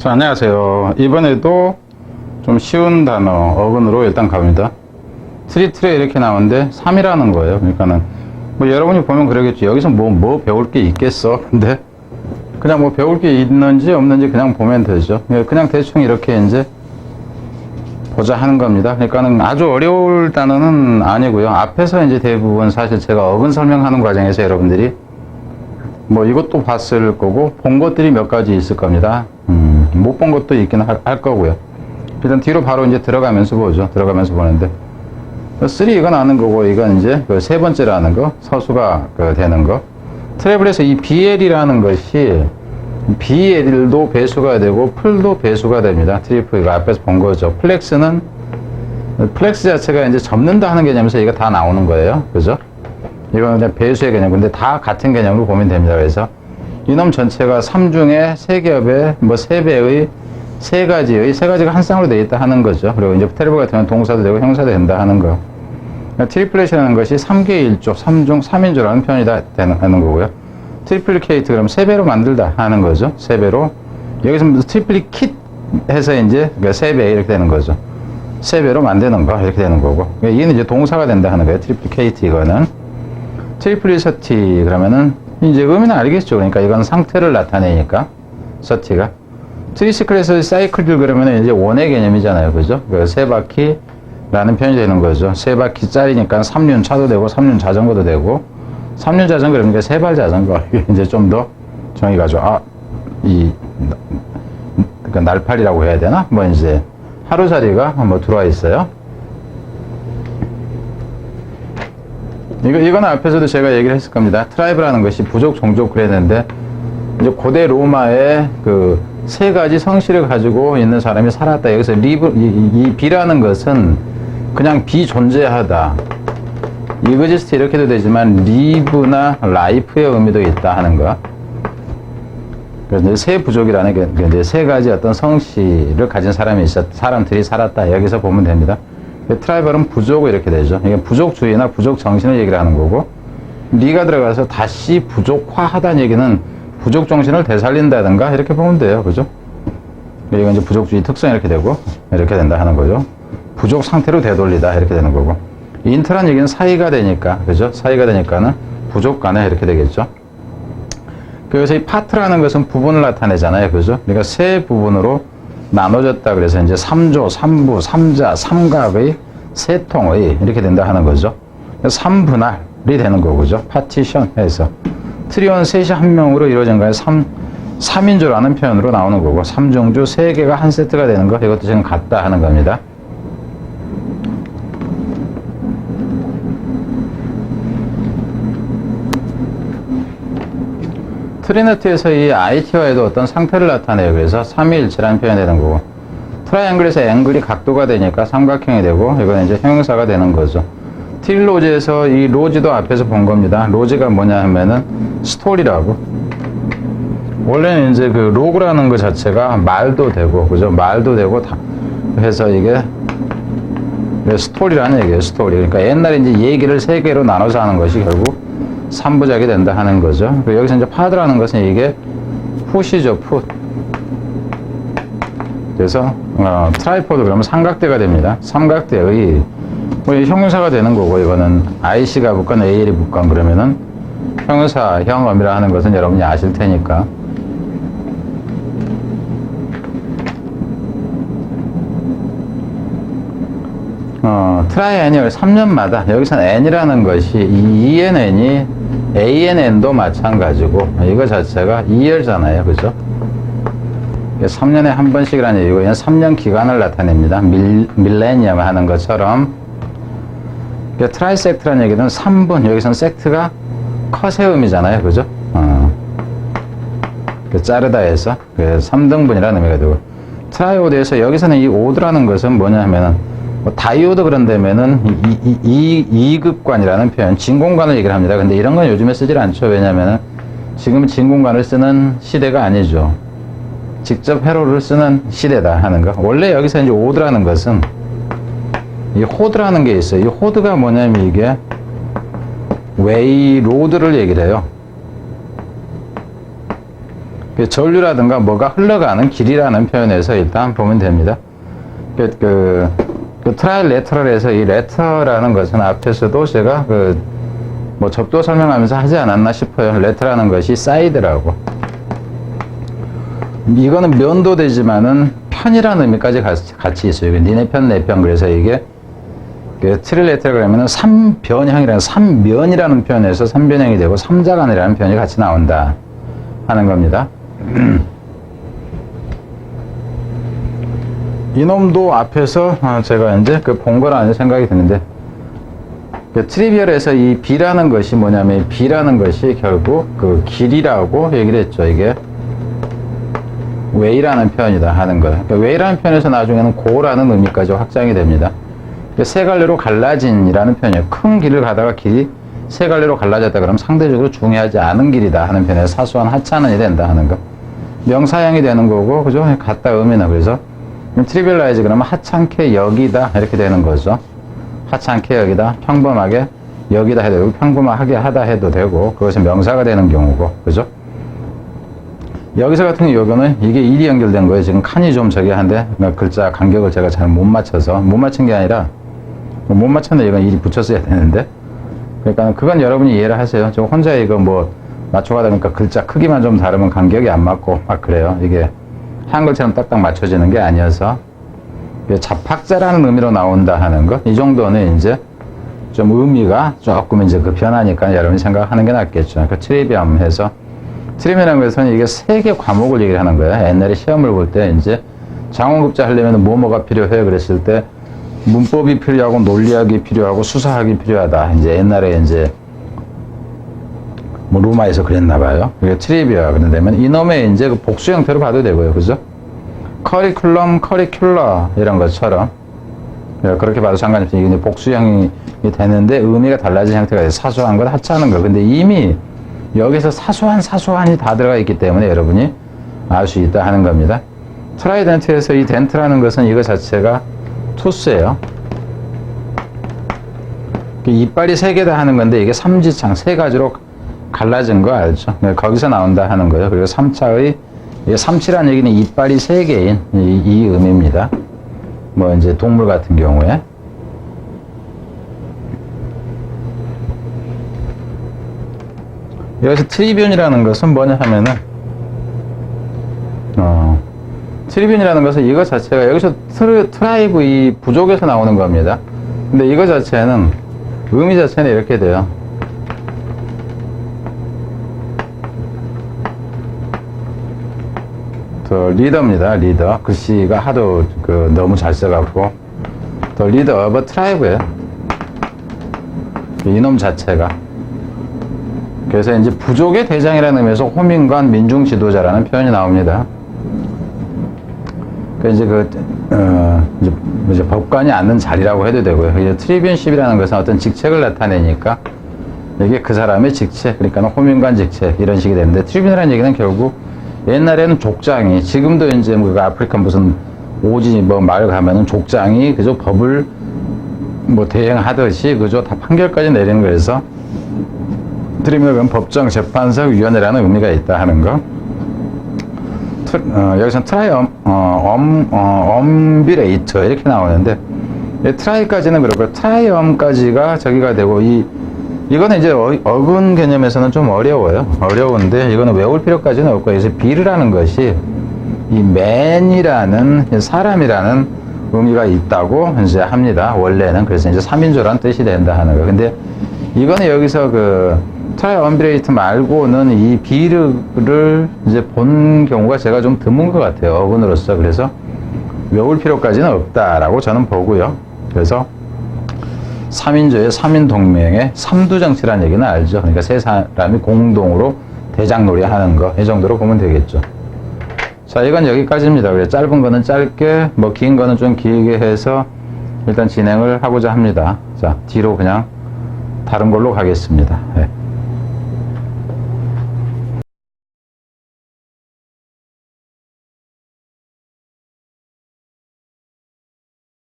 자, 안녕하세요. 이번에도 좀 쉬운 단어 어근으로 일단 갑니다. 트리트레 이렇게 나오는데 3이라는 거예요. 그러니까는 뭐 여러분이 보면 그러겠죠. 여기서 뭐 배울 게 있겠어. 근데 그냥 뭐 배울 게 있는지 없는지 그냥 보면 되죠. 그냥 대충 이렇게 이제 보자 하는 겁니다. 그러니까는 아주 어려울 단어는 아니고요. 앞에서 이제 대부분 사실 제가 어근 설명하는 과정에서 여러분들이 뭐 이것도 봤을 거고 본 것들이 몇 가지 있을 겁니다. 못 본 것도 있긴 할 거고요. 일단 뒤로 바로 이제 들어가면서 보죠. 들어가면서 보는데 3 이건 아는 거고 이건 이제 그 세 번째라는 거 서수가 되는 거. 트래블에서 이 BL이라는 것이 BL도 배수가 되고 풀도 배수가 됩니다. 트리플 이거 앞에서 본 거죠. 플렉스는 플렉스 자체가 이제 접는다 하는 개념에서 이거 다 나오는 거예요. 그죠? 이거는 그냥 배수의 개념. 근데 다 같은 개념으로 보면 됩니다. 그래서 이놈 전체가 3중에 3겹의 뭐 3배의 세 가지가 한 쌍으로 되어 있다 하는 거죠. 그리고 이제 트래블 같은 경우는 동사도 되고 형사도 된다 하는 거. 그러니까 트리플렛이라는 것이 3개 1조, 3중 3인조라는 표현이 다 하는 거고요. 트리플리케이트 그럼 3배로 만들다 하는 거죠. 3배로. 여기서 트리플리킷 해서 이제 3배 이렇게 되는 거죠. 3배로 만드는 거 이렇게 되는 거고. 이는 이제 동사가 된다 하는 거예요. 트리플리케이트 이거는. 트리플리서티 그러면은 이제 의미는 알겠죠. 그러니까 이건 상태를 나타내니까 서티가. 트리시클에서 사이클들 그러면 이제 원의 개념이잖아요. 그죠? 그 세 바퀴라는 표현이 되는 거죠. 세 바퀴짜리니까 3륜 차도 되고 3륜 자전거도 되고 3륜 자전거 그러니까 세발 자전거. 이게 이제 좀 더 정의가 죠. 그러니까 날팔이라고 해야 되나? 뭐 이제 하루살이가 뭐 들어와 있어요. 이거는 앞에서도 제가 얘기를 했을 겁니다. 트라이브라는 것이 부족, 종족 그랬는데, 이제 고대 로마의 그 세 가지 성씨를 가지고 있는 사람이 살았다. 여기서 이 비라는 것은 그냥 비존재하다. 이그지스트 이렇게도 되지만, 리브나 라이프의 의미도 있다 하는 거. 그래서 이제 세 부족이라는 게 이제 세 가지 어떤 성씨를 가진 사람들이 살았다. 여기서 보면 됩니다. 트라이벌은 부족 이렇게 되죠. 이게 부족주의나 부족 정신을 얘기를 하는 거고, 리가 들어가서 다시 부족화하다는 얘기는 부족 정신을 되살린다든가 이렇게 보면 돼요. 그죠? 이건 이제 부족주의 특성 이렇게 되고 이렇게 된다 하는 거죠. 부족 상태로 되돌리다 이렇게 되는 거고, 인터란 얘기는 사이가 되니까, 그죠? 사이가 되니까는 부족 간에 이렇게 되겠죠. 그래서 이 파트라는 것은 부분을 나타내잖아요. 그죠? 그러니까 세 부분으로 나눠졌다. 그래서 이제 3조, 3부, 3자, 3각의 세통의 이렇게 된다 하는 거죠. 3분할이 되는 거죠. 파티션 해서. 트리온 셋이 한 명으로 이루어진 거에 3인조라는 표현으로 나오는 거고, 3중주 3개가 한 세트가 되는 거, 이것도 지금 같다 하는 겁니다. 트리니티에서 이 IT와에도 어떤 상태를 나타내요. 그래서 3위일체라는 표현이 되는 거고, 트라이앵글에서 앵글이 각도가 되니까 삼각형이 되고, 이건 이제 형용사가 되는 거죠. 트릴로지에서 이 로지도 앞에서 본 겁니다. 로지가 뭐냐 하면은 스토리라고. 원래는 이제 그 로그라는 것 자체가 말도 되고, 그죠? 말도 되고, 해서 이게 스토리라는 얘기예요. 스토리. 그러니까 옛날에 이제 얘기를 세 개로 나눠서 하는 것이 결국 3부작이 된다 하는 거죠. 그리고 여기서 이제 파드라는 것은 이게 풋이죠, 풋. 그래서, 트라이포드 그러면 삼각대가 됩니다. 삼각대의, 뭐 형용사가 되는 거고, 이거는 IC가 붙건 AL이 붙건 그러면은 형용사형 어미라 하는 것은 여러분이 아실 테니까. 트라이애니얼 3년마다, 여기서는 N이라는 것이 ENN이 ANN도 마찬가지고, 이거 자체가 2열잖아요. 그죠? 3년에 한 번씩이라는 얘기고, 이건 3년 기간을 나타냅니다. 밀레니엄 하는 것처럼. 트라이섹트라는 얘기는 3분, 여기서는 섹트가 컷의 의미잖아요. 그죠? 자르다 해서 3등분이라는 의미가 되고, 트라이오드에서 여기서는 이 오드라는 것은 뭐냐 하면은, 뭐 다이오드 그런 데면은 2급관이라는 표현, 진공관을 얘기를 합니다. 근데 이런 건 요즘에 쓰질 않죠. 왜냐면은 지금 진공관을 쓰는 시대가 아니죠. 직접 회로를 쓰는 시대다 하는 거. 원래 여기서 이제 오드라는 것은 이 호드라는 게 있어요. 이 호드가 뭐냐면 이게 웨이 로드를 얘기를 해요. 전류라든가 뭐가 흘러가는 길이라는 표현에서 일단 보면 됩니다. 트라이레터럴에서 이 레터라는 것은 앞에서도 제가 뭐 접도 설명하면서 하지 않았나 싶어요. 레터라는 것이 사이드라고. 이거는 면도 되지만은 편이라는 의미까지 같이 있어요. 니네 편, 내 편. 그래서 이게 트릴레터럴 그러면은 삼변형이라는 삼면이라는 표현에서 삼변형이 되고 삼자간이라는 표현이 같이 나온다 하는 겁니다. 이놈도 앞에서 제가 이제 본 거라는 생각이 드는데, 트리비얼에서 이 B라는 것이 뭐냐면, B라는 것이 결국 길이라고 얘기를 했죠. 이게 웨이라는 표현이다 하는 거예요. 웨이라는 표현에서 나중에는 고라는 의미까지 확장이 됩니다. 세 갈래로 갈라진이라는 표현이에요. 큰 길을 가다가 길이 세 갈래로 갈라졌다 그러면 상대적으로 중요하지 않은 길이다 하는 편에서 사소한 하찮은이 된다 하는 거. 명사형이 되는 거고, 그죠? 같다 의미는. 그래서 트리비얼라이즈 그러면 하찮게 여기다 이렇게 되는 거죠. 하찮게 여기다, 평범하게 여기다 해도 되고, 평범하게 하다 해도 되고, 그것이 명사가 되는 경우고, 그죠? 여기서 같은 경우는 이게 일이 연결된 거예요. 지금 칸이 좀 저기 한데, 글자 간격을 제가 잘 못 맞춰서, 못 맞춘 게 아니라, 못 맞췄는데 이건 일이 붙였어야 되는데, 그러니까 그건 여러분이 이해를 하세요. 저 혼자 이거 뭐 맞춰가다 보니까 글자 크기만 좀 다르면 간격이 안 맞고 막 그래요. 이게 한글처럼 딱딱 맞춰지는 게 아니어서 잡학자라는 의미로 나온다 하는 것, 이 정도는 이제 좀 의미가 조금 이제 변하니까 여러분이 생각하는 게 낫겠죠. 그 트리비엄 해서, 트리비엄이라는 것은 이게 세 개 과목을 얘기를 하는 거예요. 옛날에 시험을 볼 때 이제 장원급제 하려면 뭐가 필요해 그랬을 때 문법이 필요하고 논리학이 필요하고 수사학이 필요하다. 이제 옛날에 이제 뭐 로마에서 그랬나 봐요. 그게 트리비아 그런다면 이놈의 이제 복수 형태로 봐도 되고요. 그죠? 커리큘럼, 커리큘러 이런 것처럼 그렇게 봐도 상관이 없어요. 이게 복수형이 되는데 의미가 달라진 형태가 돼요. 사소한 것, 하찮은 것. 근데 이미 여기서 사소한이 다 들어가 있기 때문에 여러분이 알 수 있다 하는 겁니다. 트라이덴트에서 이 덴트라는 것은 이거 자체가 투스예요. 이빨이 세 개다 하는 건데 이게 삼지창 세 가지로 갈라진 거 알죠? 거기서 나온다 하는 거예요. 그리고 3차의 삼치라는 얘기는 이빨이 세 개인 이 의미입니다. 뭐 이제 동물 같은 경우에 여기서 트리뷴이라는 것은 뭐냐 하면은 트리뷴이라는 것은 이거 자체가 여기서 트라이브 이 부족에서 나오는 겁니다. 근데 이거 자체는 의미 자체는 이렇게 돼요. 리더입니다. 리더. 글씨가 하도 너무 잘 써갖고 더 리더 오브 트라이브예요. 이놈 자체가. 그래서 이제 부족의 대장이라는 의미에서 호민관 민중 지도자라는 표현이 나옵니다. 이제 법관이 앉는 자리라고 해도 되고요. 이제 트리뷴십이라는 것은 어떤 직책을 나타내니까 이게 그 사람의 직책, 그러니까 호민관 직책 이런 식이 되는데, 트리뷴이라는 얘기는 결국 옛날에는 족장이, 지금도 이제 아프리카 무슨 오지 마을 가면은 족장이 그저 법을 대행하듯이 그저 다 판결까지 내리는 거에서 트리뷴은 법정 재판석 위원회라는 의미가 있다 하는 거. 여기서는 엄비레이터 이렇게 나오는데, 트라이까지는 그렇고 트라이엄까지가 저기가 되고, 이거는 이제 어근 개념에서는 좀 어려운데 이거는 외울 필요까지는 없고, 그래서 비르라는 것이 이 맨이라는 사람이라는 의미가 있다고 이제 합니다. 원래는. 그래서 이제 3인조란 뜻이 된다 하는 거. 근데 이거는 여기서 트라이엄비레이트 말고는 이 비르를 이제 본 경우가 제가 좀 드문 것 같아요. 어근으로서. 그래서 외울 필요까지는 없다라고 저는 보고요. 그래서 3인조의 3인 동맹의 삼두정치라는 얘기는 알죠. 그러니까 세 사람이 공동으로 대장놀이 하는 거. 이 정도로 보면 되겠죠. 자, 이건 여기까지입니다. 그래서 짧은 거는 짧게, 긴 거는 좀 길게 해서 일단 진행을 하고자 합니다. 자, 뒤로 그냥 다른 걸로 가겠습니다. 네.